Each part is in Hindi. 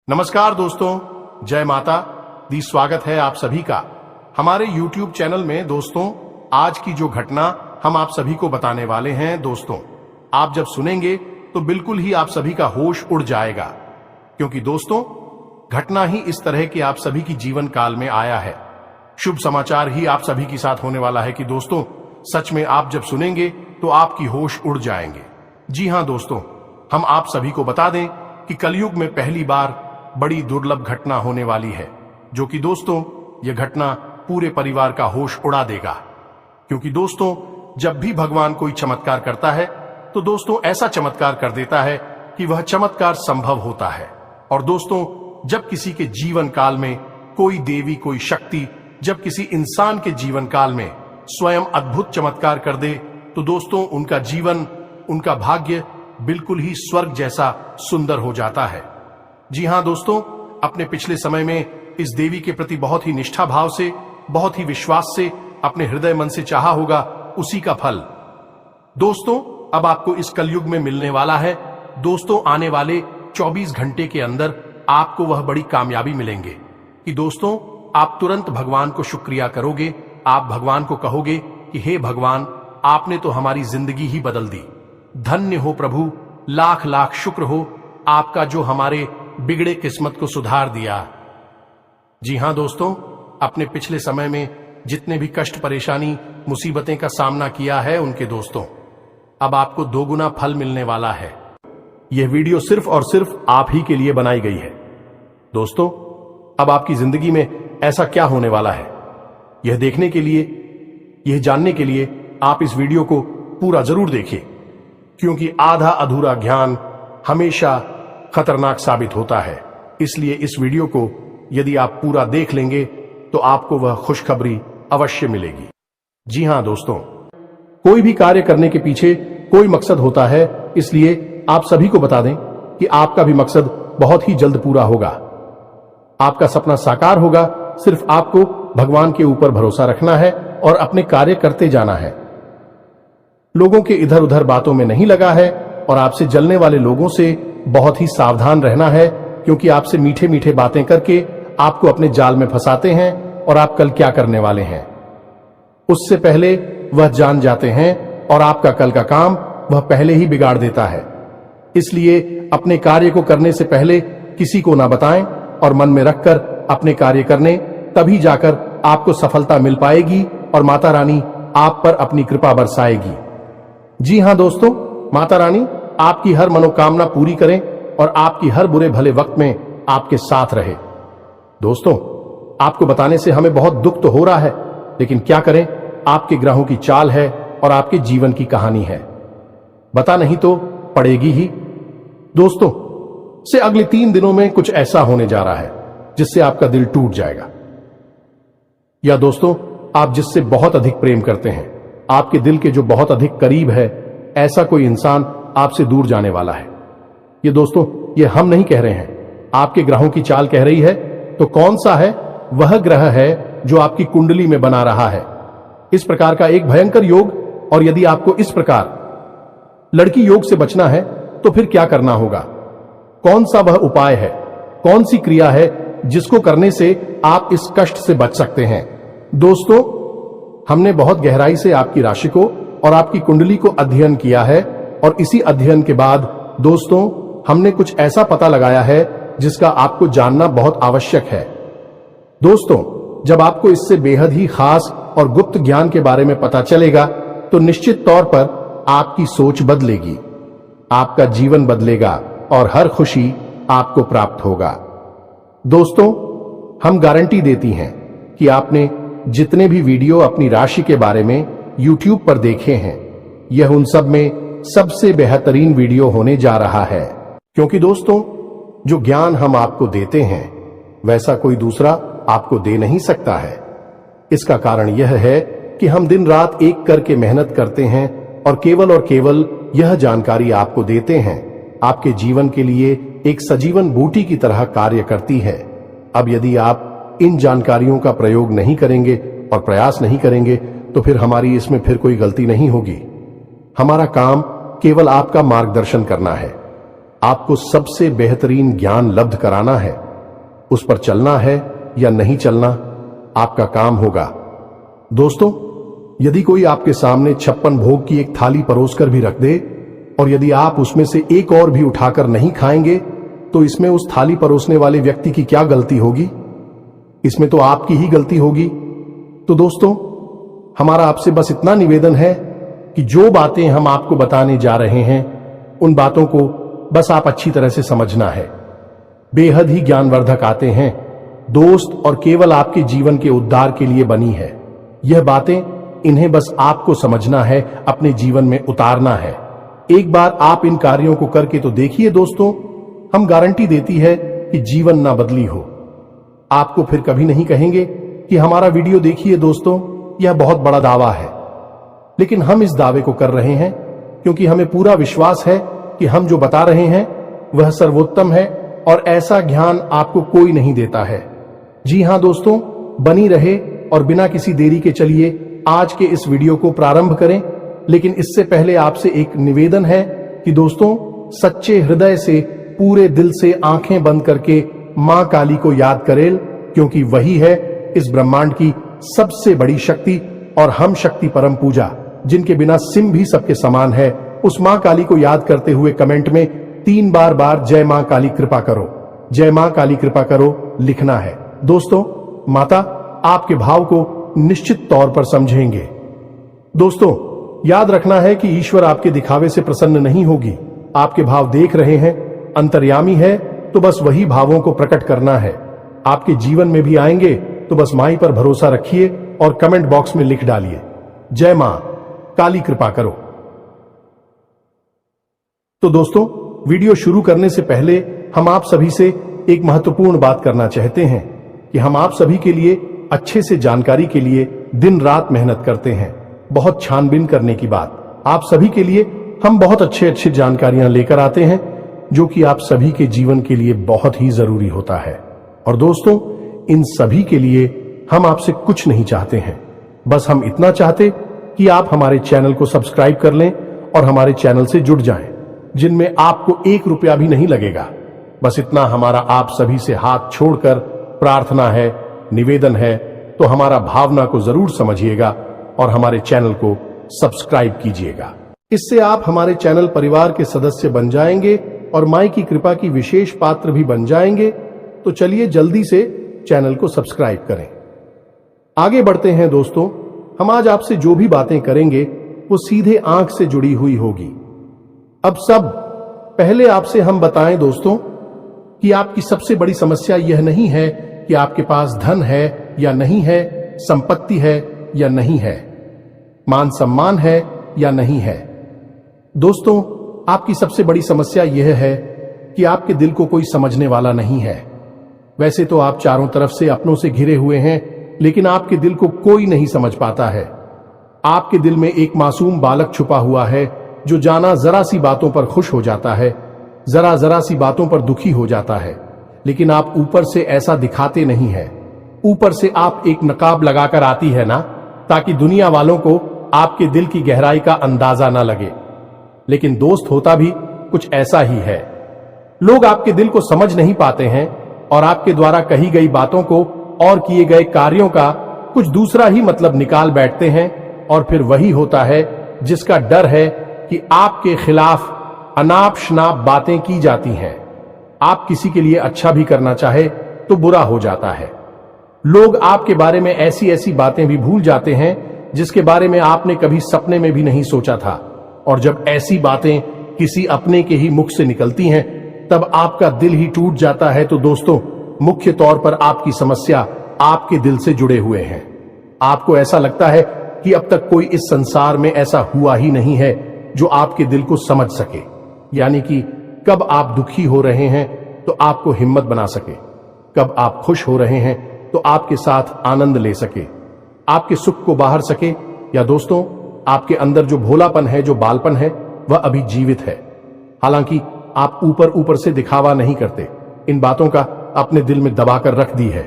नमस्कार दोस्तों, जय माता दी। स्वागत है आप सभी का हमारे YouTube चैनल में। दोस्तों, आज की जो घटना हम आप सभी को बताने वाले हैं, दोस्तों आप जब सुनेंगे तो बिल्कुल ही आप सभी का होश उड़ जाएगा, क्योंकि दोस्तों घटना ही इस तरह की आप सभी की जीवन काल में आया है। शुभ समाचार ही आप सभी के साथ होने वाला है कि दोस्तों सच में आप जब सुनेंगे तो आपकी होश उड़ जाएंगे। जी हां दोस्तों, हम आप सभी को बता दें कि कलयुग में पहली बार बड़ी दुर्लभ घटना होने वाली है, जो कि दोस्तों यह घटना पूरे परिवार का होश उड़ा देगा। क्योंकि दोस्तों जब भी भगवान कोई चमत्कार करता है तो दोस्तों ऐसा चमत्कार कर देता है कि वह चमत्कार संभव होता है। और दोस्तों जब किसी के जीवन काल में कोई देवी, कोई शक्ति जब किसी इंसान के जीवन काल में स्वयं अद्भुत चमत्कार कर दे तो दोस्तों उनका जीवन, उनका भाग्य बिल्कुल ही स्वर्ग जैसा सुंदर हो जाता है। जी हां दोस्तों, अपने पिछले समय में इस देवी के प्रति बहुत ही निष्ठा भाव से, बहुत ही विश्वास से, अपने हृदय मन से चाहा होगा, उसी का फल दोस्तों अब आपको इस कलयुग में मिलने वाला है। दोस्तों आने वाले 24 घंटे के अंदर आपको वह बड़ी कामयाबी मिलेंगे कि दोस्तों आप तुरंत भगवान को शुक्रिया करोगे। आप भगवान को कहोगे कि हे भगवान, आपने तो हमारी जिंदगी ही बदल दी। धन्य हो प्रभु, लाख लाख शुक्र हो आपका, जो हमारे बिगड़े किस्मत को सुधार दिया। जी हां दोस्तों, अपने पिछले समय में जितने भी कष्ट, परेशानी, मुसीबतें का सामना किया है उनके दोस्तों अब आपको दोगुना फल मिलने वाला है। यह वीडियो सिर्फ और सिर्फ आप ही के लिए बनाई गई है। दोस्तों अब आपकी जिंदगी में ऐसा क्या होने वाला है, यह देखने के लिए, यह जानने के लिए आप इस वीडियो को पूरा जरूर देखिए, क्योंकि आधा अधूरा ज्ञान हमेशा खतरनाक साबित होता है। इसलिए इस वीडियो को यदि आप पूरा देख लेंगे तो आपको वह खुशखबरी अवश्य मिलेगी। जी हां दोस्तों, कोई भी कार्य करने के पीछे कोई मकसद होता है, इसलिए आप सभी को बता दें कि आपका भी मकसद बहुत ही जल्द पूरा होगा। आपका सपना साकार होगा। सिर्फ आपको भगवान के ऊपर भरोसा रखना है और अपने कार्य करते जाना है। लोगों के इधर उधर बातों में नहीं लगा है और आपसे जलने वाले लोगों से बहुत ही सावधान रहना है, क्योंकि आपसे मीठे मीठे बातें करके आपको अपने जाल में फंसाते हैं और आप कल क्या करने वाले हैं उससे पहले वह जान जाते हैं और आपका कल का काम वह पहले ही बिगाड़ देता है। इसलिए अपने कार्य को करने से पहले किसी को ना बताएं और मन में रखकर अपने कार्य करने, तभी जाकर आपको सफलता मिल पाएगी और माता रानी आप पर अपनी कृपा बरसाएगी। जी हां दोस्तों, माता रानी आपकी हर मनोकामना पूरी करें और आपकी हर बुरे भले वक्त में आपके साथ रहे। दोस्तों आपको बताने से हमें बहुत दुख तो हो रहा है, लेकिन क्या करें, आपके ग्रहों की चाल है और आपके जीवन की कहानी है। बता नहीं तो पड़ेगी ही। दोस्तों से अगले 3 दिनों में कुछ ऐसा होने जा रहा है जिससे आपका दिल टूट जाएगा। या दोस्तों आप जिससे बहुत अधिक प्रेम करते हैं, आपके दिल के जो बहुत अधिक करीब है, ऐसा कोई इंसान आपसे दूर जाने वाला है। ये दोस्तों ये हम नहीं कह रहे हैं, आपके ग्रहों की चाल कह रही है। तो कौन सा है वह ग्रह है जो आपकी कुंडली में बना रहा है इस प्रकार का एक भयंकर योग। और यदि आपको इस प्रकार लड़की योग से बचना है तो फिर क्या करना होगा, कौन सा वह उपाय है, कौन सी क्रिया है जिसको करने से आप इस कष्ट से बच सकते हैं। दोस्तों हमने बहुत गहराई से आपकी राशि को और आपकी कुंडली को अध्ययन किया है और इसी अध्ययन के बाद दोस्तों हमने कुछ ऐसा पता लगाया है जिसका आपको जानना बहुत आवश्यक है। दोस्तों जब आपको इससे बेहद ही खास और गुप्त ज्ञान के बारे में पता चलेगा तो निश्चित तौर पर आपकी सोच बदलेगी, आपका जीवन बदलेगा और हर खुशी आपको प्राप्त होगा। दोस्तों हम गारंटी देती हैं कि आपने जितने भी वीडियो अपनी राशि के बारे में YouTube पर देखे हैं, यह उन सब में सबसे बेहतरीन वीडियो होने जा रहा है। क्योंकि दोस्तों जो ज्ञान हम आपको देते हैं वैसा कोई दूसरा आपको दे नहीं सकता है। इसका कारण यह है कि हम दिन रात एक करके मेहनत करते हैं और केवल यह जानकारी आपको देते हैं, आपके जीवन के लिए एक सजीवन बूटी की तरह कार्य करती है। अब यदि आप इन जानकारियों का प्रयोग नहीं करेंगे और प्रयास नहीं करेंगे तो फिर हमारी इसमें फिर कोई गलती नहीं होगी। हमारा काम केवल आपका मार्गदर्शन करना है, आपको सबसे बेहतरीन ज्ञान लब्ध कराना है। उस पर चलना है या नहीं चलना आपका काम होगा। दोस्तों, यदि कोई आपके सामने 56 भोग की एक थाली परोसकर भी रख दे और यदि आप उसमें से एक और भी उठाकर नहीं खाएंगे, तो इसमें उस थाली परोसने वाले व्यक्ति की क्या गलती होगी? इसमें तो आपकी ही गलती होगी। तो दोस्तों, हमारा आपसे बस इतना निवेदन है कि जो बातें हम आपको बताने जा रहे हैं, उन बातों को बस आप अच्छी तरह से समझना है। बेहद ही ज्ञानवर्धक आते हैं दोस्त, और केवल आपके जीवन के उद्धार के लिए बनी है। यह बातें इन्हें बस आपको समझना है, अपने जीवन में उतारना है। एक बार आप इन कार्यों को करके तो देखिए दोस्तों, हम गारंटी देती है कि जीवन ना बदली हो। आपको फिर कभी नहीं कहेंगे कि हमारा वीडियो देखिए दोस्तों, यह बहुत बड़ा दावा है। लेकिन हम इस दावे को कर रहे हैं क्योंकि हमें पूरा विश्वास है कि हम जो बता रहे हैं वह सर्वोत्तम है और ऐसा ज्ञान आपको कोई नहीं देता है। जी हां दोस्तों, बनी रहे और बिना किसी देरी के चलिए आज के इस वीडियो को प्रारंभ करें। लेकिन इससे पहले आपसे एक निवेदन है कि दोस्तों, सच्चे हृदय से, पूरे दिल से आंखें बंद करके मां काली को याद करें, क्योंकि वही है इस ब्रह्मांड की सबसे बड़ी शक्ति और हम शक्ति परम पूजा, जिनके बिना सिम भी सबके समान है। उस मां काली को याद करते हुए कमेंट में 3 बार जय मां काली कृपा करो, जय मां काली कृपा करो लिखना है। दोस्तों, माता आपके भाव को निश्चित तौर पर समझेंगे। दोस्तों, याद रखना है कि ईश्वर आपके दिखावे से प्रसन्न नहीं होगी। आपके भाव देख रहे हैं, अंतर्यामी है, तो बस वही भावों को प्रकट करना है। आपके जीवन में भी आएंगे, तो बस माई पर भरोसा रखिए और कमेंट बॉक्स में लिख डालिए, जय मां काली कृपा करो। तो दोस्तों, वीडियो शुरू करने से पहले हम आप सभी से एक महत्वपूर्ण बात करना चाहते हैं कि हम आप सभी के लिए अच्छे से जानकारी के लिए दिन रात मेहनत करते हैं। बहुत छानबीन करने की बात, आप सभी के लिए हम बहुत अच्छे जानकारियां लेकर आते हैं, जो कि आप सभी के जीवन के लिए बहुत ही जरूरी होता है। और दोस्तों, इन सभी के लिए हम आपसे कुछ नहीं चाहते हैं, बस हम इतना चाहते कि आप हमारे चैनल को सब्सक्राइब कर लें और हमारे चैनल से जुड़ जाएं, जिनमें आपको 1 रुपया भी नहीं लगेगा। बस इतना हमारा आप सभी से हाथ छोड़कर प्रार्थना है, निवेदन है। तो हमारा भावना को जरूर समझिएगा और हमारे चैनल को सब्सक्राइब कीजिएगा। इससे आप हमारे चैनल परिवार के सदस्य बन जाएंगे और माई की कृपा की विशेष पात्र भी बन जाएंगे। तो चलिए जल्दी से चैनल को सब्सक्राइब करें। आगे बढ़ते हैं दोस्तों, हम आज आपसे जो भी बातें करेंगे वो सीधे आंख से जुड़ी हुई होगी। अब सब पहले आपसे हम बताएं दोस्तों कि आपकी सबसे बड़ी समस्या यह नहीं है कि आपके पास धन है या नहीं है, संपत्ति है या नहीं है, मान सम्मान है या नहीं है। दोस्तों, आपकी सबसे बड़ी समस्या यह है कि आपके दिल को कोई समझने वाला नहीं है। वैसे तो आप चारों तरफ से अपनों से घिरे हुए हैं, लेकिन आपके दिल को कोई नहीं समझ पाता है। आपके दिल में एक मासूम बालक छुपा हुआ है, जो जाना जरा सी बातों पर खुश हो जाता है, जरा सी बातों पर दुखी हो जाता है। लेकिन आप ऊपर से ऐसा दिखाते नहीं है। ऊपर से आप एक नकाब लगाकर आती है ना, ताकि दुनिया वालों को आपके दिल की गहराई का अंदाजा ना लगे। लेकिन दोस्त, होता भी कुछ ऐसा ही है। लोग आपके दिल को समझ नहीं पाते हैं और आपके द्वारा कही गई बातों को और किए गए कार्यों का कुछ दूसरा ही मतलब निकाल बैठते हैं। और फिर वही होता है जिसका डर है कि आपके खिलाफ अनाप शनाप बातें की जाती हैं। आप किसी के लिए अच्छा भी करना चाहे तो बुरा हो जाता है। लोग आपके बारे में ऐसी बातें भी भूल जाते हैं जिसके बारे में आपने कभी सपने में भी नहीं सोचा था। और जब ऐसी बातें किसी अपने के ही मुख से निकलती हैं, तब आपका दिल ही टूट जाता है। तो दोस्तों, मुख्य तौर पर आपकी समस्या आपके दिल से जुड़े हुए हैं। आपको ऐसा लगता है कि अब तक कोई इस संसार में ऐसा हुआ ही नहीं है जो आपके दिल को समझ सके। यानी कि कब आप दुखी हो रहे हैं तो आपको हिम्मत बना सके, कब आप खुश हो रहे हैं तो आपके साथ आनंद ले सके, आपके सुख को बाहर सके। या दोस्तों, आपके अंदर जो भोलापन है, जो बालपन है, वह अभी जीवित है। हालांकि आप ऊपर से दिखावा नहीं करते, इन बातों का अपने दिल में दबाकर रख दी है।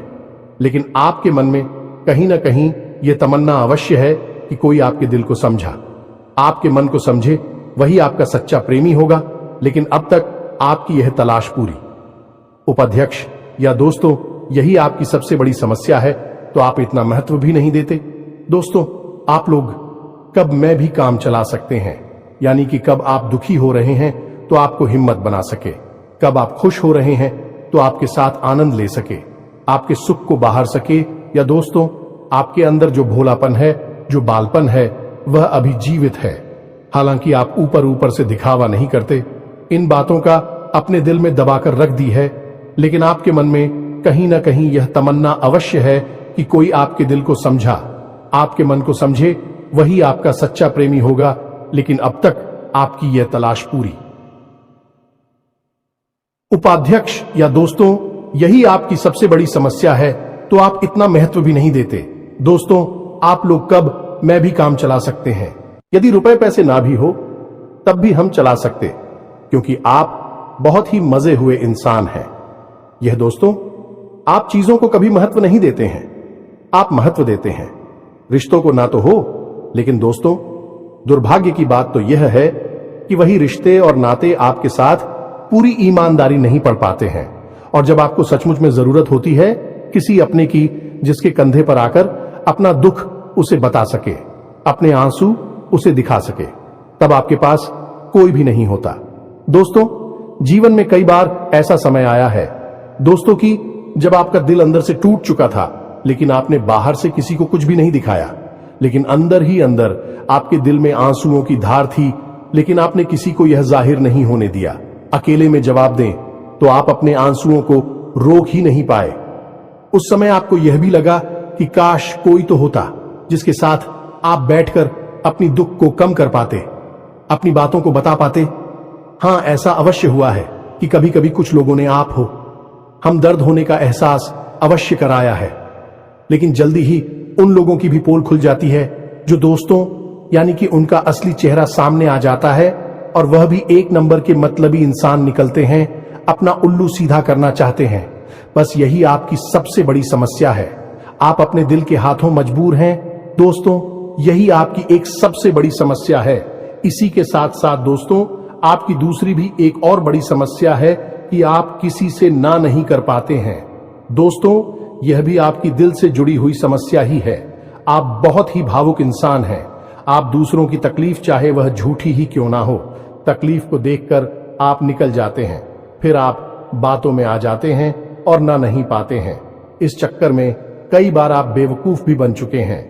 लेकिन आपके मन में कहीं ना कहीं यह तमन्ना अवश्य है कि कोई आपके दिल को समझा, आपके मन को समझे, वही आपका सच्चा प्रेमी होगा। लेकिन अब तक आपकी यह तलाश पूरी। उपाध्यक्ष या दोस्तों, यही आपकी सबसे बड़ी समस्या है, तो आप इतना महत्व भी नहीं देते। दोस्तों, आप लोग कब मैं भी काम चला सकते हैं, यानी कि कब आप दुखी हो रहे हैं तो आपको हिम्मत बना सके, कब आप खुश हो रहे हैं तो आपके साथ आनंद ले सके, आपके सुख को बाहर सके, या दोस्तों आपके अंदर जो भोलापन है, जो बालपन है, वह अभी जीवित है। हालांकि आप ऊपर ऊपर से दिखावा नहीं करते, इन बातों का अपने दिल में दबाकर रख दी है, लेकिन आपके मन में कहीं ना कहीं यह तमन्ना अवश्य है कि कोई आपके दिल को समझा, आपके मन को समझे, वही आपका सच्चा प्रेमी होगा। लेकिन अब तक आपकी यह तलाश पूरी। उपाध्यक्ष या दोस्तों, यही आपकी सबसे बड़ी समस्या है, तो आप इतना महत्व भी नहीं देते। दोस्तों, आप लोग कब मैं भी काम चला सकते हैं, यदि रुपए पैसे ना भी हो तब भी हम चला सकते, क्योंकि आप बहुत ही मजे हुए इंसान हैं। यह दोस्तों, आप चीजों को कभी महत्व नहीं देते हैं, आप महत्व देते हैं रिश्तों को ना तो हो, लेकिन दोस्तों दुर्भाग्य की बात तो यह है कि वही रिश्ते और नाते आपके साथ पूरी ईमानदारी नहीं पढ़ पाते हैं, और जब आपको सचमुच में जरूरत होती है किसी अपने की, जिसके कंधे पर आकर अपना दुख उसे बता सके, अपने आंसू उसे दिखा सके, तब आपके पास कोई भी नहीं होता। दोस्तों, जीवन में कई बार ऐसा समय आया है दोस्तों कि जब आपका दिल अंदर से टूट चुका था, लेकिन आपने बाहर से किसी को कुछ भी नहीं दिखाया, लेकिन अंदर ही अंदर आपके दिल में आंसुओं की धार थी, लेकिन आपने किसी को यह जाहिर नहीं होने दिया। अकेले में जवाब दें तो आप अपने आंसुओं को रोक ही नहीं पाए। उस समय आपको यह भी लगा कि काश कोई तो होता जिसके साथ आप बैठकर अपनी दुख को कम कर पाते, अपनी बातों को बता पाते। हां, ऐसा अवश्य हुआ है कि कभी कभी कुछ लोगों ने आप हो हम दर्द होने का एहसास अवश्य कराया है, लेकिन जल्दी ही उन लोगों की भी पोल खुल जाती है जो दोस्तों, यानी कि उनका असली चेहरा सामने आ जाता है, और वह भी एक नंबर के मतलबी इंसान निकलते हैं, अपना उल्लू सीधा करना चाहते हैं। बस यही आपकी सबसे बड़ी समस्या है, आप अपने दिल के हाथों मजबूर हैं। दोस्तों, यही आपकी एक सबसे बड़ी समस्या है। इसी के साथ साथ दोस्तों, आपकी दूसरी भी एक और बड़ी समस्या है कि आप किसी से ना नहीं कर पाते हैं। दोस्तों, यह भी आपकी दिल से जुड़ी हुई समस्या ही है। आप बहुत ही भावुक इंसान हैं। आप दूसरों की तकलीफ, चाहे वह झूठी ही क्यों ना हो, तकलीफ को देखकर आप निकल जाते हैं, फिर आप बातों में आ जाते हैं और ना नहीं पाते हैं। इस चक्कर में कई बार आप बेवकूफ भी बन चुके हैं।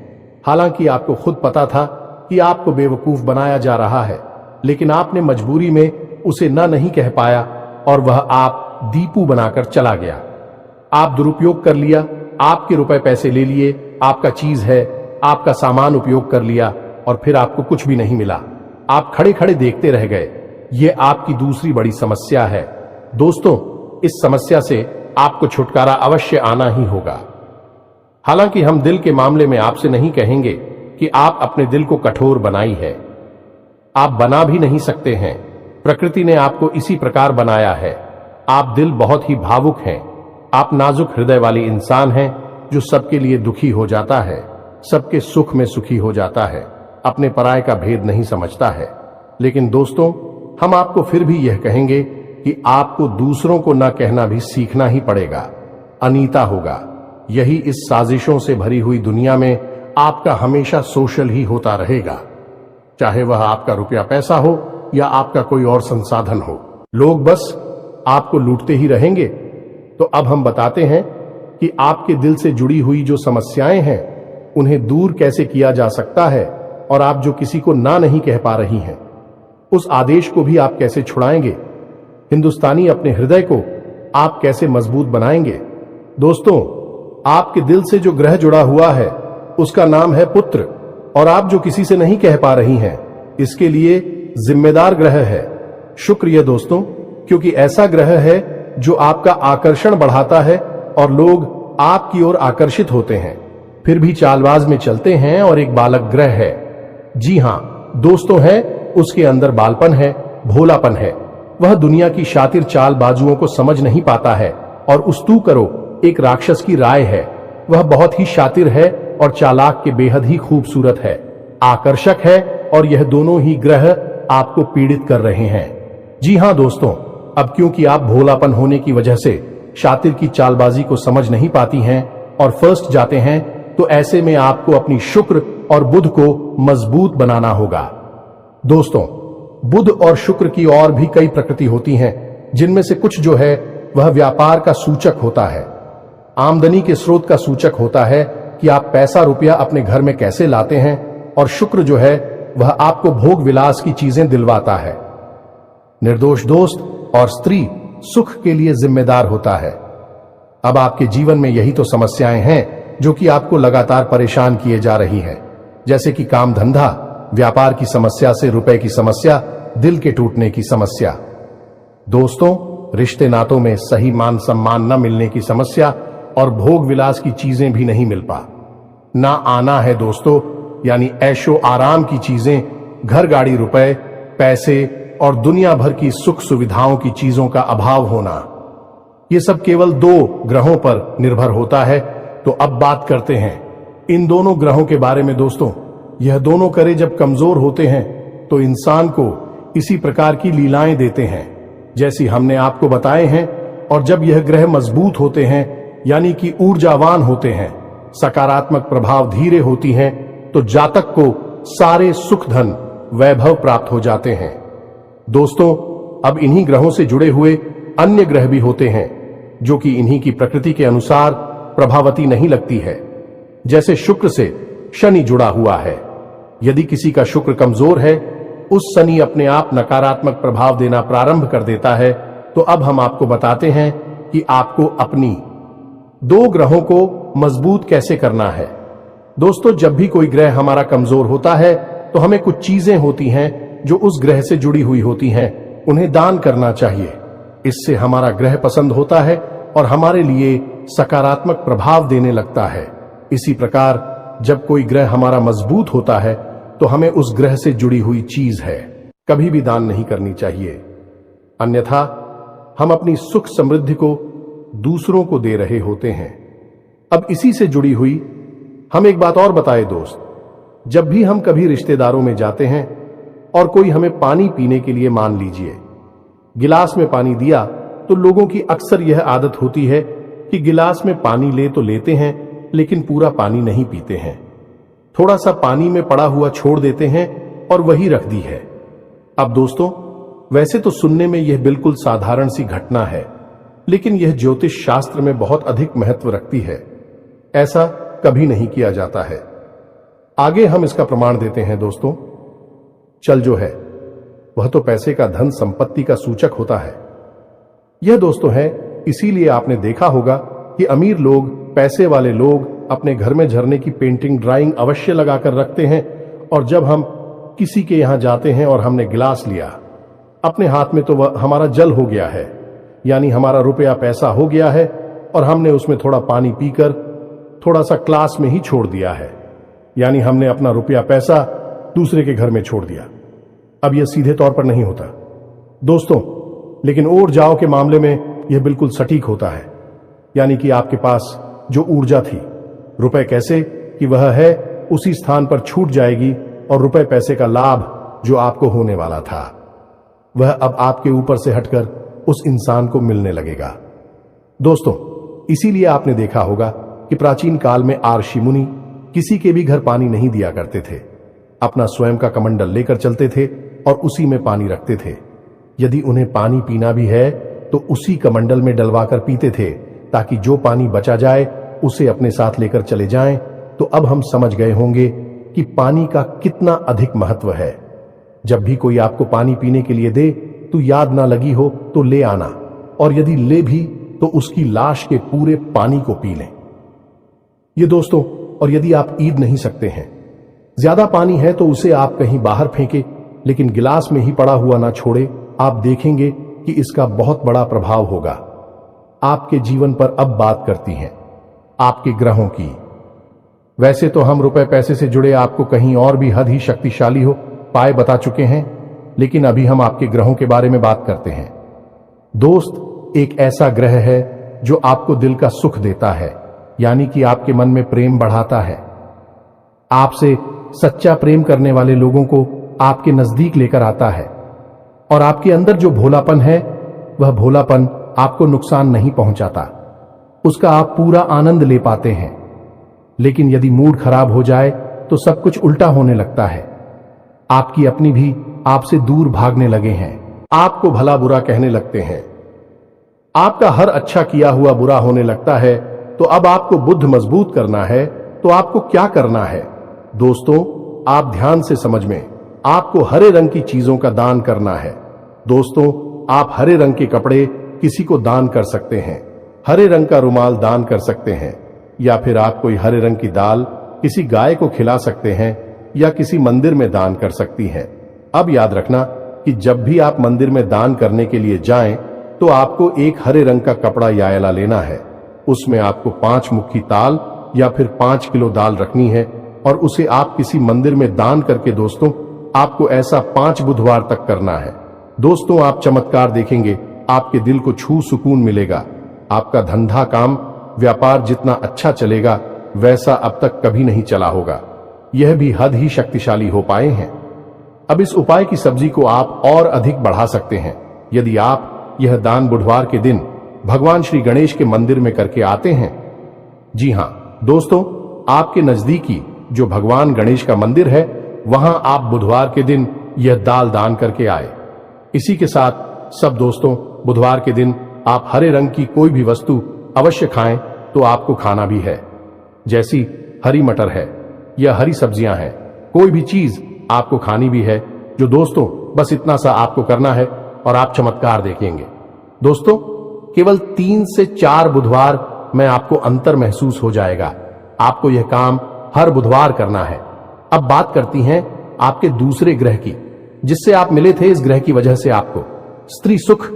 हालांकि आपको खुद पता था कि आपको बेवकूफ बनाया जा रहा है, लेकिन आपने मजबूरी में उसे ना नहीं कह पाया, और वह आप दीपू बनाकर चला गया। आप दुरुपयोग कर लिया, आपके रुपए पैसे ले लिए, आपका चीज है, आपका सामान उपयोग कर लिया, और फिर आपको कुछ भी नहीं मिला। आप खड़े खड़े देखते रह गए। यह आपकी दूसरी बड़ी समस्या है। दोस्तों, इस समस्या से आपको छुटकारा अवश्य आना ही होगा। हालांकि हम दिल के मामले में आपसे नहीं कहेंगे कि आप अपने दिल को कठोर बनाई है, आप बना भी नहीं सकते हैं। प्रकृति ने आपको इसी प्रकार बनाया है। आप दिल बहुत ही भावुक हैं, आप नाजुक हृदय वाली इंसान हैं, जो सबके लिए दुखी हो जाता है, सबके सुख में सुखी हो जाता है, अपने पराये का भेद नहीं समझता है। लेकिन दोस्तों, हम आपको फिर भी यह कहेंगे कि आपको दूसरों को न कहना भी सीखना ही पड़ेगा, अनीता होगा। यही इस साजिशों से भरी हुई दुनिया में आपका हमेशा सोशल ही होता रहेगा, चाहे वह आपका रुपया पैसा हो या आपका कोई और संसाधन हो। लोग बस आपको लूटते ही रहेंगे। तो अब हम बताते हैं कि आपके दिल से जुड़ी हुई जो समस्याएं हैं, उन्हें दूर कैसे किया जा सकता है, और आप जो किसी को ना नहीं कह पा रही हैं, उस आदेश को भी आप कैसे छुड़ाएंगे। हिंदुस्तानी अपने हृदय को आप कैसे मजबूत बनाएंगे। दोस्तों, आपके दिल से जो ग्रह जुड़ा हुआ है उसका नाम है पुत्र, और आप जो किसी से नहीं कह पा रही हैं, इसके लिए जिम्मेदार ग्रह है शुक्र। ये दोस्तों, क्योंकि ऐसा ग्रह है जो आपका आकर्षण बढ़ाता है और लोग आपकी ओर आकर्षित होते हैं, फिर भी चालबाज में चलते हैं, और एक बालक ग्रह है। जी हां दोस्तों, है उसके अंदर बालपन है, भोलापन है। वह दुनिया की शातिर चालबाजुओं को समझ नहीं पाता है, और उस्तू करो एक राक्षस की राय है। वह बहुत ही शातिर है और चालाक के बेहद ही खूबसूरत है, आकर्षक है, और यह दोनों ही ग्रह आपको पीड़ित कर रहे हैं। जी हां दोस्तों, अब क्योंकि आप भोलापन होने की वजह से शातिर की चालबाजी को समझ नहीं पाती हैं और फर्स्ट जाते हैं, तो ऐसे में आपको अपनी शुक्र और बुध को मजबूत बनाना होगा। दोस्तों, बुध और शुक्र की और भी कई प्रकृति होती हैं, जिनमें से कुछ जो है वह व्यापार का सूचक होता है, आमदनी के स्रोत का सूचक होता है कि आप पैसा रुपया अपने घर में कैसे लाते हैं, और शुक्र जो है वह आपको भोग विलास की चीजें दिलवाता है। निर्दोष दोस्त और स्त्री सुख के लिए जिम्मेदार होता है। अब आपके जीवन में यही तो समस्याएं हैं जो कि आपको लगातार परेशान किए जा रही हैं, जैसे कि काम धंधा, व्यापार की समस्या से रुपए की समस्या, दिल के टूटने की समस्या। दोस्तों, रिश्ते नातों में सही मान सम्मान न मिलने की समस्या और भोग विलास की चीजें भी नहीं मिल पा ना आना है दोस्तों, यानी ऐशो आराम की चीजें, घर गाड़ी रुपए पैसे और दुनिया भर की सुख सुविधाओं की चीजों का अभाव होना। ये सब केवल 2 ग्रहों पर निर्भर होता है। तो अब बात करते हैं इन दोनों ग्रहों के बारे में। दोस्तों, यह दोनों करे जब कमजोर होते हैं तो इंसान को इसी प्रकार की लीलाएं देते हैं जैसी हमने आपको बताए हैं, और जब यह ग्रह मजबूत होते हैं यानी कि ऊर्जावान होते हैं, सकारात्मक प्रभाव धीरे होती हैं, तो जातक को सारे सुख धन वैभव प्राप्त हो जाते हैं। दोस्तों, अब इन्हीं ग्रहों से जुड़े हुए अन्य ग्रह भी होते हैं जो कि इन्हीं की प्रकृति के अनुसार प्रभावती नहीं लगती है। जैसे शुक्र से शनि जुड़ा हुआ है। यदि किसी का शुक्र कमजोर है, उस शनि अपने आप नकारात्मक प्रभाव देना प्रारंभ कर देता है। तो अब हम आपको बताते हैं कि आपको अपनी 2 ग्रहों को मजबूत कैसे करना है। दोस्तों, जब भी कोई ग्रह हमारा कमजोर होता है तो हमें कुछ चीजें होती हैं जो उस ग्रह से जुड़ी हुई होती हैं, उन्हें दान करना चाहिए। इससे हमारा ग्रह पसंद होता है और हमारे लिए सकारात्मक प्रभाव देने लगता है। इसी प्रकार जब कोई ग्रह हमारा मजबूत होता है तो हमें उस ग्रह से जुड़ी हुई चीज है कभी भी दान नहीं करनी चाहिए, अन्यथा हम अपनी सुख समृद्धि को दूसरों को दे रहे होते हैं। अब इसी से जुड़ी हुई हम एक बात और बताए दोस्त, जब भी हम कभी रिश्तेदारों में जाते हैं और कोई हमें पानी पीने के लिए, मान लीजिए गिलास में पानी दिया, तो लोगों की अक्सर यह आदत होती है कि गिलास में पानी ले तो लेते हैं लेकिन पूरा पानी नहीं पीते हैं, थोड़ा सा पानी में पड़ा हुआ छोड़ देते हैं और वही रख दी है। अब दोस्तों, वैसे तो सुनने में यह बिल्कुल साधारण सी घटना है, लेकिन यह ज्योतिष शास्त्र में बहुत अधिक महत्व रखती है। ऐसा कभी नहीं किया जाता है। आगे हम इसका प्रमाण देते हैं। दोस्तों, चल जो है वह तो पैसे का, धन संपत्ति का सूचक होता है। यह दोस्तों है, इसीलिए आपने देखा होगा कि अमीर लोग, पैसे वाले लोग अपने घर में झरने की पेंटिंग, ड्राइंग अवश्य लगाकर रखते हैं, और जब हम किसी के यहां जाते हैं और हमने गिलास लिया अपने हाथ में, तो वह हमारा जल हो गया है, यानी हमारा रुपया पैसा हो गया है, और हमने उसमें थोड़ा पानी पीकर थोड़ा सा क्लास में ही छोड़ दिया है, यानी हमने अपना रुपया पैसा दूसरे के घर में छोड़ दिया। अब यह सीधे तौर पर नहीं होता दोस्तों, लेकिन और जाओ के मामले में यह बिल्कुल सटीक होता है, यानी कि आपके पास जो ऊर्जा थी, रुपए कैसे कि वह है उसी स्थान पर छूट जाएगी, और रुपए पैसे का लाभ जो आपको होने वाला था वह अब आपके ऊपर से हटकर उस इंसान को मिलने लगेगा। दोस्तों, इसीलिए आपने देखा होगा कि प्राचीन काल में आर्षि मुनि किसी के भी घर पानी नहीं दिया करते थे, अपना स्वयं का कमंडल लेकर चलते थे और उसी में पानी रखते थे। यदि उन्हें पानी पीना भी है तो उसी कमंडल में डलवाकर पीते थे, ताकि जो पानी बचा जाए उसे अपने साथ लेकर चले जाएं। तो अब हम समझ गए होंगे कि पानी का कितना अधिक महत्व है। जब भी कोई आपको पानी पीने के लिए दे तो याद ना लगी हो तो ले आना, और यदि ले भी तो उसकी लाश के पूरे पानी को पी लें। ये दोस्तों, और यदि आप ईद नहीं सकते हैं, ज्यादा पानी है तो उसे आप कहीं बाहर फेंके, लेकिन गिलास में ही पड़ा हुआ ना छोड़े। आप देखेंगे कि इसका बहुत बड़ा प्रभाव होगा आपके जीवन पर। अब बात करती हैं आपके ग्रहों की। वैसे तो हम रुपए पैसे से जुड़े आपको कहीं और भी हद ही शक्तिशाली हो पाए बता चुके हैं, लेकिन अभी हम आपके ग्रहों के बारे में बात करते हैं। दोस्त, एक ऐसा ग्रह है जो आपको दिल का सुख देता है, यानी कि आपके मन में प्रेम बढ़ाता है, आपसे सच्चा प्रेम करने वाले लोगों को आपके नजदीक लेकर आता है, और आपके अंदर जो भोलापन है वह भोलापन आपको नुकसान नहीं पहुंचाता, उसका आप पूरा आनंद ले पाते हैं। लेकिन यदि मूड खराब हो जाए तो सब कुछ उल्टा होने लगता है। आपकी अपनी भी आपसे दूर भागने लगे हैं, आपको भला बुरा कहने लगते हैं, आपका हर अच्छा किया हुआ बुरा होने लगता है। तो अब आपको बुद्ध मजबूत करना है तो आपको क्या करना है? दोस्तों, आप ध्यान से समझ में, आपको हरे रंग की चीजों का दान करना है। दोस्तों, आप हरे रंग के कपड़े किसी को दान कर सकते हैं, हरे रंग का रुमाल दान कर सकते हैं, या फिर आप कोई हरे रंग की दाल किसी गाय को खिला सकते हैं या किसी मंदिर में दान कर सकती हैं। अब याद रखना कि जब भी आप मंदिर में दान करने के लिए जाएं तो आपको एक हरे रंग का कपड़ा या आयला लेना है। उसमें आपको 5 मुट्ठी ताल या फिर 5 किलो दाल रखनी है और उसे आप किसी मंदिर में दान करके दोस्तों, आपको ऐसा 5 बुधवार तक करना है। दोस्तों, आप चमत्कार देखेंगे, आपके दिल को छू सुकून मिलेगा। आपका धंधा काम व्यापार जितना अच्छा चलेगा वैसा अब तक कभी नहीं चला होगा। यह भी हद ही शक्तिशाली हो पाए हैं। अब इस उपाय की सब्जी को आप और अधिक बढ़ा सकते हैं यदि आप यह दान बुधवार के दिन भगवान श्री गणेश के मंदिर में करके आते हैं। जी हां दोस्तों, आपके नजदीकी जो भगवान गणेश का मंदिर है वहां आप बुधवार के दिन यह दाल दान करके आए। इसी के साथ सब दोस्तों, बुधवार के दिन आप हरे रंग की कोई भी वस्तु अवश्य खाएं तो आपको खाना भी है, जैसी हरी मटर है या हरी सब्जियां हैं, कोई भी चीज आपको खानी भी है। जो दोस्तों, बस इतना सा आपको करना है और आप चमत्कार देखेंगे। दोस्तों, केवल 3 से 4 बुधवार में आपको अंतर महसूस हो जाएगा। आपको यह काम हर बुधवार करना है। अब बात करती हैं आपके दूसरे ग्रह की, जिससे आप मिले थे। इस ग्रह की वजह से आपको स्त्री सुख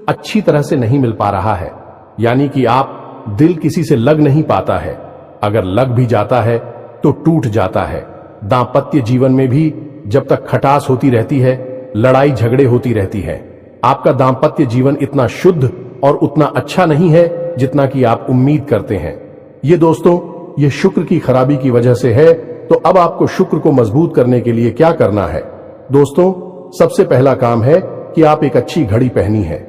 अच्छी तरह से नहीं मिल पा रहा है, यानी कि आप दिल किसी से लग नहीं पाता है। अगर लग भी जाता है तो टूट जाता है। दांपत्य जीवन में भी जब तक खटास होती रहती है, लड़ाई झगड़े होती रहती है। आपका दांपत्य जीवन इतना शुद्ध और उतना अच्छा नहीं है जितना कि आप उम्मीद करते हैं। ये दोस्तों, ये शुक्र की खराबी की वजह से है। तो अब आपको शुक्र को मजबूत करने के लिए क्या करना है? दोस्तों, सबसे पहला काम है कि आप एक अच्छी घड़ी पहनी है।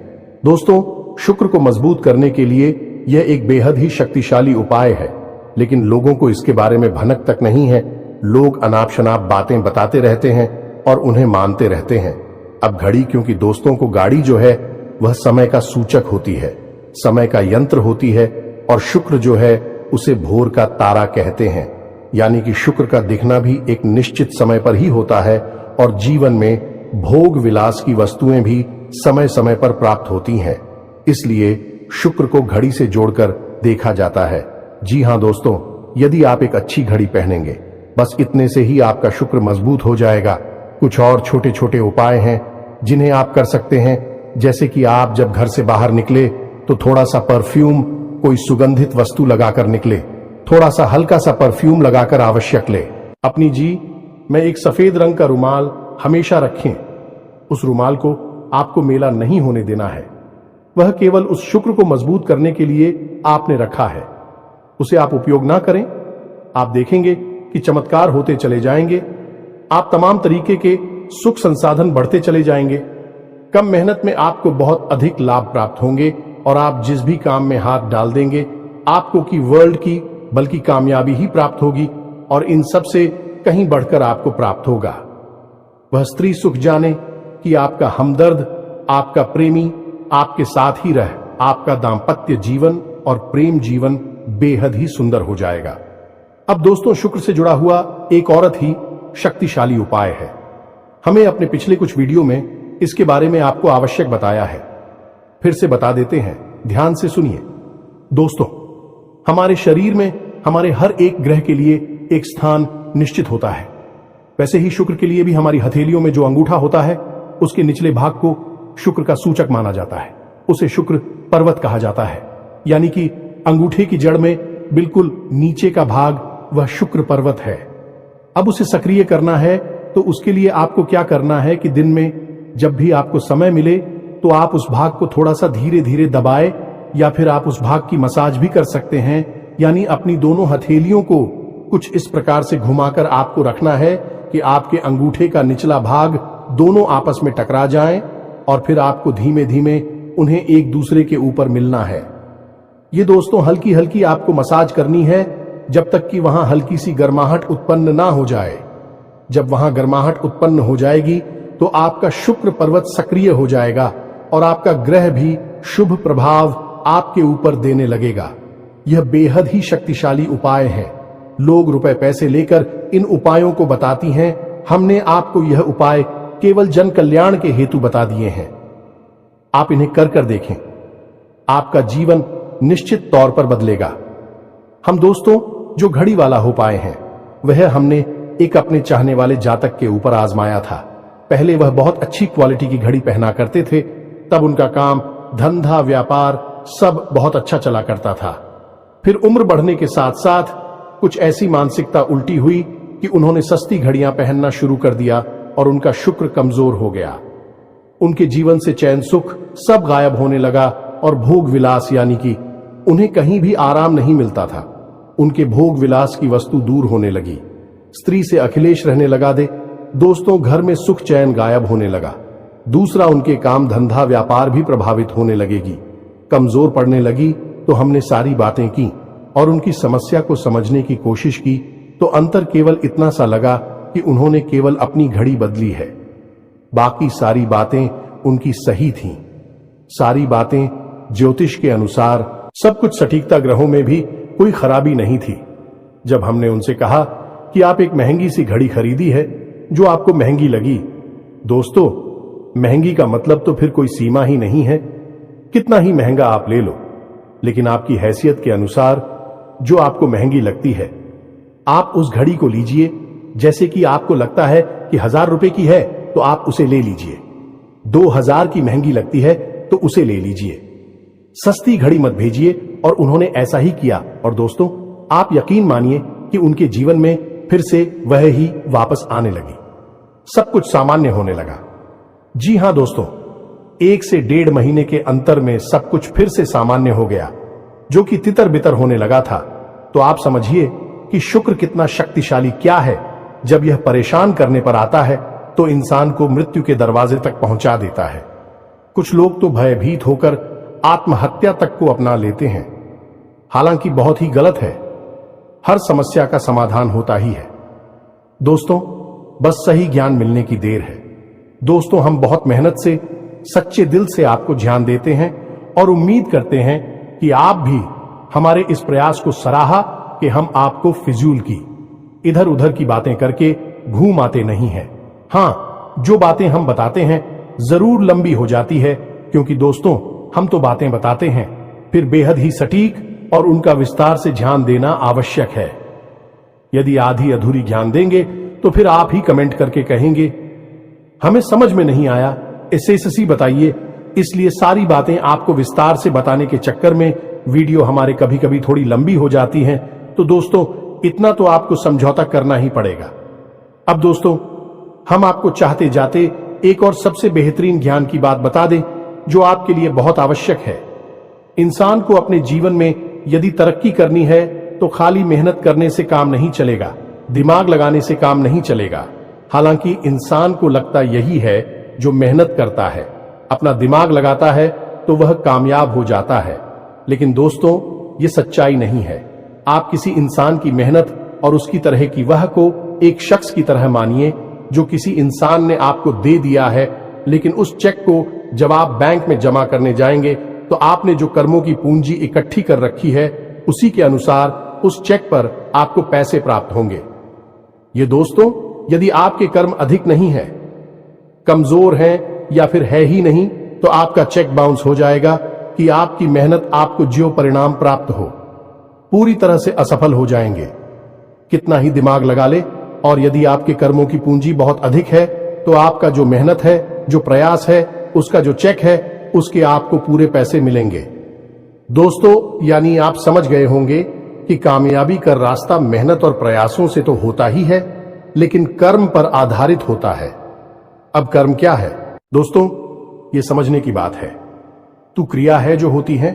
दोस्तों, शुक्र को मजबूत करने के लिए यह एक बेहद ही शक्तिशाली उपाय है, लेकिन लोगों को इसके बारे में भनक तक नहीं है। लोग अनाप शनाप बातें बताते रहते हैं और उन्हें मानते रहते हैं। अब घड़ी, क्योंकि दोस्तों को गाड़ी जो है वह समय का सूचक होती है, समय का यंत्र होती है, और शुक्र जो है उसे भोर का तारा कहते हैं। यानी कि शुक्र का दिखना भी एक निश्चित समय पर ही होता है और जीवन में भोग विलास की वस्तुएं भी समय समय पर प्राप्त होती हैं। इसलिए शुक्र को घड़ी से जोड़कर देखा जाता है। जी हां दोस्तों, यदि आप एक अच्छी घड़ी पहनेंगे, बस इतने से ही आपका शुक्र मजबूत हो जाएगा। कुछ और छोटे छोटे उपाय हैं जिन्हें आप कर सकते हैं, जैसे कि आप जब घर से बाहर निकले तो थोड़ा सा परफ्यूम, कोई सुगंधित वस्तु लगाकर निकले। थोड़ा सा हल्का सा परफ्यूम लगाकर आवश्यक ले। अपनी में एक सफेद रंग का रुमाल हमेशा रखें। उस रुमाल को आपको मेला नहीं होने देना है। वह केवल उस शुक्र को मजबूत करने के लिए आपने रखा है। उसे आप उपयोग ना करें, आप देखेंगे कि चमत्कार होते चले जाएंगे। आप तमाम तरीके के सुख संसाधन बढ़ते चले जाएंगे। कम मेहनत में आपको बहुत अधिक लाभ प्राप्त होंगे और आप जिस भी काम में हाथ डाल देंगे आपको की वर्ल्ड की बल्कि कामयाबी ही प्राप्त होगी और इन सब से कहीं बढ़कर आपको प्राप्त होगा। वह स्त्री सुख जाने कि आपका हमदर्द, आपका प्रेमी आपके साथ ही रह आपका दाम्पत्य जीवन और प्रेम जीवन बेहद ही सुंदर हो जाएगा। अब दोस्तों, शुक्र से जुड़ा हुआ एक औरत ही शक्तिशाली उपाय है। हमें अपने पिछले कुछ वीडियो में इसके बारे में आपको आवश्यक बताया है। फिर से बता देते हैं, ध्यान से सुनिए। दोस्तों, हमारे शरीर में हमारे हर एक ग्रह के लिए एक स्थान निश्चित होता है। वैसे ही शुक्र के लिए भी हमारी हथेलियों में जो अंगूठा होता है उसके निचले भाग को शुक्र का सूचक माना जाता है। उसे शुक्र पर्वत कहा जाता है, यानी कि अंगूठे की जड़ में बिल्कुल नीचे का भाग वह शुक्र पर्वत है। अब उसे सक्रिय करना है तो उसके लिए आपको क्या करना है कि दिन में जब भी आपको समय मिले तो आप उस भाग को थोड़ा सा धीरे धीरे दबाए, या फिर आप उस भाग की मसाज भी कर सकते हैं। यानी अपनी दोनों हथेलियों को कुछ इस प्रकार से घुमाकर आपको रखना है कि आपके अंगूठे का निचला भाग दोनों आपस में टकरा जाएं और फिर आपको धीमे धीमे उन्हें एक दूसरे के ऊपर मिलना है। ये दोस्तों हल्की हल्की आपको मसाज करनी है जब तक कि वहां हल्की सी गर्माहट उत्पन्न ना हो जाए। जब वहां गर्माहट उत्पन्न हो जाएगी तो आपका शुक्र पर्वत सक्रिय हो जाएगा और आपका ग्रह भी शुभ प्रभाव आपके ऊपर देने लगेगा। यह बेहद ही शक्तिशाली उपाय है। लोग रुपए पैसे लेकर इन उपायों को बताती हैं। हमने आपको यह उपाय केवल जन कल्याण के हेतु बता दिए हैं। आप इन्हें कर देखें, आपका जीवन निश्चित तौर पर बदलेगा। हम दोस्तों जो घड़ी वाला हो पाए हैं वह हमने एक अपने चाहने वाले जातक के ऊपर आजमाया था। पहले वह बहुत अच्छी क्वालिटी की घड़ी पहना करते थे, तब उनका काम, धंधा, व्यापार सब बहुत अच्छा चला करता था। फिर उम्र बढ़ने के साथ साथ कुछ ऐसी मानसिकता उल्टी हुई कि उन्होंने सस्ती घड़ियां पहनना शुरू कर दिया और उनका शुक्र कमजोर हो गया। उनके जीवन से चैन सुख सब गायब होने लगा और भोग विलास यानी कि उन्हें कहीं भी आराम नहीं मिलता था। उनके भोग विलास की वस्तु दूर होने लगी। स्त्री से अखिलेश रहने लगा दे। दोस्तों घर में सुख चैन गायब होने लगा। दूसरा उनके काम, धंधा, व्यापार भी प्रभावित होने लगेगी। कमजोर पड़ने लगी तो हमने सारी बातें की और उनकी समस्या को समझने की कोशिश की तो अंतर केवल इतना सा लगा कि उन्होंने केवल अपनी घड़ी बदली है। बाकी सारी बातें उनकी सही थीं। सारी बातें ज्योतिष के अनुसार, सब कुछ सटीकता, ग्रहों में भी कोई खराबी नहीं थी। जब हमने उनसे कहा कि आप एक महंगी सी घड़ी खरीदी है जो आपको महंगी लगी, दोस्तों महंगी का मतलब तो फिर कोई सीमा ही नहीं है। कितना ही महंगा आप ले लो, लेकिन आपकी हैसियत के अनुसार जो आपको महंगी लगती है आप उस घड़ी को लीजिए। जैसे कि आपको लगता है कि 1000 रुपए की है तो आप उसे ले लीजिए। 2000 की महंगी लगती है तो उसे ले लीजिए। सस्ती घड़ी मत भेजिए। और उन्होंने ऐसा ही किया और दोस्तों आप यकीन मानिए कि उनके जीवन में फिर से वह ही वापस आने लगी। सब कुछ सामान्य होने लगा। जी हां दोस्तों, 1 से 1.5 महीने के अंतर में सब कुछ फिर से सामान्य हो गया, जो कि तितर बितर होने लगा था। तो आप समझिए कि शुक्र कितना शक्तिशाली क्या है। जब यह परेशान करने पर आता है तो इंसान को मृत्यु के दरवाजे तक पहुंचा देता है। कुछ लोग तो भयभीत होकर आत्महत्या तक को अपना लेते हैं, हालांकि बहुत ही गलत है। हर समस्या का समाधान होता ही है दोस्तों, बस सही ज्ञान मिलने की देर है। दोस्तों हम बहुत मेहनत से, सच्चे दिल से आपको ध्यान देते हैं और उम्मीद करते हैं कि आप भी हमारे इस प्रयास को सराहा कि हम आपको फिजूल की, इधर उधर की बातें करके घूम आते नहीं हैं। हां, जो बातें हम बताते हैं जरूर लंबी हो जाती है, क्योंकि दोस्तों हम तो बातें बताते हैं, फिर बेहद ही सटीक और उनका विस्तार से ध्यान देना आवश्यक है। यदि आधी अधूरी ज्ञान देंगे तो फिर आप ही कमेंट करके कहेंगे हमें समझ में नहीं आया, एसएससी बताइए। इसलिए सारी बातें आपको विस्तार से बताने के चक्कर में वीडियो हमारे कभी कभी थोड़ी लंबी हो जाती हैं। तो दोस्तों इतना तो आपको समझौता करना ही पड़ेगा। अब दोस्तों हम आपको चाहते जाते एक और सबसे बेहतरीन ज्ञान की बात बता दें जो आपके लिए बहुत आवश्यक है। इंसान को अपने जीवन में यदि तरक्की करनी है तो खाली मेहनत करने से काम नहीं चलेगा, दिमाग लगाने से काम नहीं चलेगा। हालांकि इंसान को लगता यही है, जो मेहनत करता है, अपना दिमाग लगाता है तो वह कामयाब हो जाता है। लेकिन दोस्तों ये सच्चाई नहीं है। आप किसी इंसान की मेहनत और उसकी तरह की वह को एक शख्स की तरह मानिए जो किसी इंसान ने आपको दे दिया है, लेकिन उस चेक को जब आप बैंक में जमा करने जाएंगे तो आपने जो कर्मों की पूंजी इकट्ठी कर रखी है उसी के अनुसार उस चेक पर आपको पैसे प्राप्त होंगे। ये दोस्तों यदि आपके कर्म अधिक नहीं है, कमजोर हैं या फिर है ही नहीं, तो आपका चेक बाउंस हो जाएगा कि आपकी मेहनत आपको जो परिणाम प्राप्त हो पूरी तरह से असफल हो जाएंगे। कितना ही दिमाग लगा ले, और यदि आपके कर्मों की पूंजी बहुत अधिक है तो आपका जो मेहनत है, जो प्रयास है, उसका जो चेक है, उसके आपको पूरे पैसे मिलेंगे। दोस्तों यानी आप समझ गए होंगे कि कामयाबी का रास्ता मेहनत और प्रयासों से तो होता ही है, लेकिन कर्म पर आधारित होता है। अब कर्म क्या है दोस्तों, ये समझने की बात है। तू क्रिया है जो होती है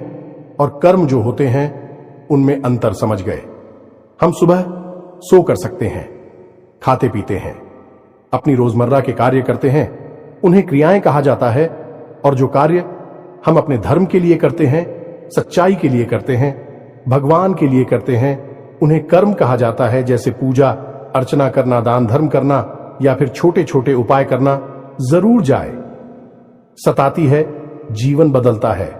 और कर्म जो होते हैं उनमें अंतर समझ गए। हम सुबह सो कर सकते हैं, खाते पीते हैं, अपनी रोजमर्रा के कार्य करते हैं, उन्हें क्रियाएं कहा जाता है। और जो कार्य हम अपने धर्म के लिए करते हैं, सच्चाई के लिए करते हैं, भगवान के लिए करते हैं, उन्हें कर्म कहा जाता है, जैसे पूजा अर्चना करना, दान धर्म करना या फिर छोटे छोटे उपाय करना जरूर जाए। सताती है, जीवन बदलता है,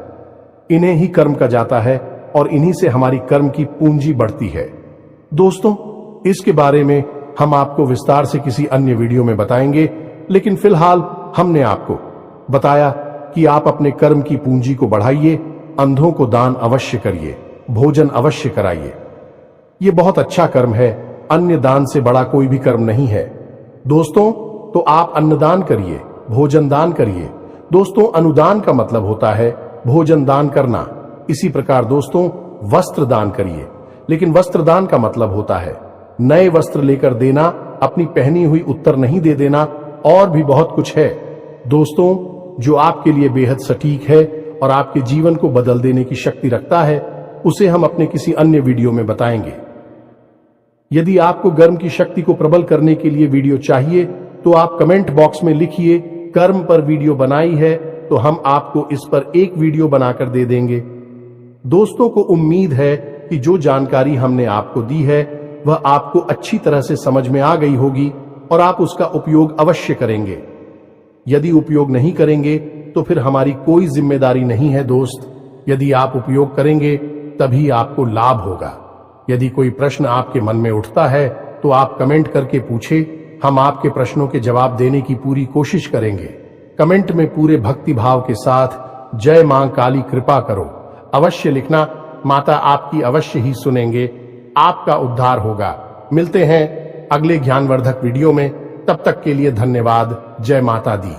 इन्हें ही कर्म कहा जाता है और इन्हीं से हमारी कर्म की पूंजी बढ़ती है। दोस्तों, इसके बारे में हम आपको विस्तार से किसी अन्य वीडियो में बताएंगे, लेकिन फिलहाल हमने आपको बताया कि आप अपने कर्म की पूंजी को बढ़ाइए, अंधों को दान अवश्य करिए, भोजन अवश्य कराइए। ये बहुत अच्छा कर्म है, अन्य दान से बड़ा कोई भी कर्म नहीं है। दोस्तों, तो आप अन्नदान करिए, भोजन दान करिए। दोस्तों, अनुदान का मतलब होता है भोजन दान करना। इसी प्रकार दोस्तों, वस्त्र दान करिए, लेकिन वस्त्र दान का मतलब होता है नए वस्त्र लेकर देना, अपनी पहनी हुई उत्तर नहीं दे देना, और भी बहुत कुछ है दोस्तों जो आपके लिए बेहद सटीक है और आपके जीवन को बदल देने की शक्ति रखता है। उसे हम अपने किसी अन्य वीडियो में बताएंगे। यदि आपको कर्म की शक्ति को प्रबल करने के लिए वीडियो चाहिए तो आप कमेंट बॉक्स में लिखिए कर्म पर वीडियो बनाई है, तो हम आपको इस पर एक वीडियो बनाकर दे देंगे। दोस्तों को उम्मीद है कि जो जानकारी हमने आपको दी है वह आपको अच्छी तरह से समझ में आ गई होगी और आप उसका उपयोग अवश्य करेंगे। यदि उपयोग नहीं करेंगे तो फिर हमारी कोई जिम्मेदारी नहीं है दोस्त। यदि आप उपयोग करेंगे तभी आपको लाभ होगा। यदि कोई प्रश्न आपके मन में उठता है तो आप कमेंट करके पूछे, हम आपके प्रश्नों के जवाब देने की पूरी कोशिश करेंगे। कमेंट में पूरे भक्ति भाव के साथ जय मां काली कृपा करो अवश्य लिखना। माता आपकी अवश्य ही सुनेंगे, आपका उद्धार होगा। मिलते हैं अगले ज्ञानवर्धक वीडियो में, तब तक के लिए धन्यवाद। जय माता दी।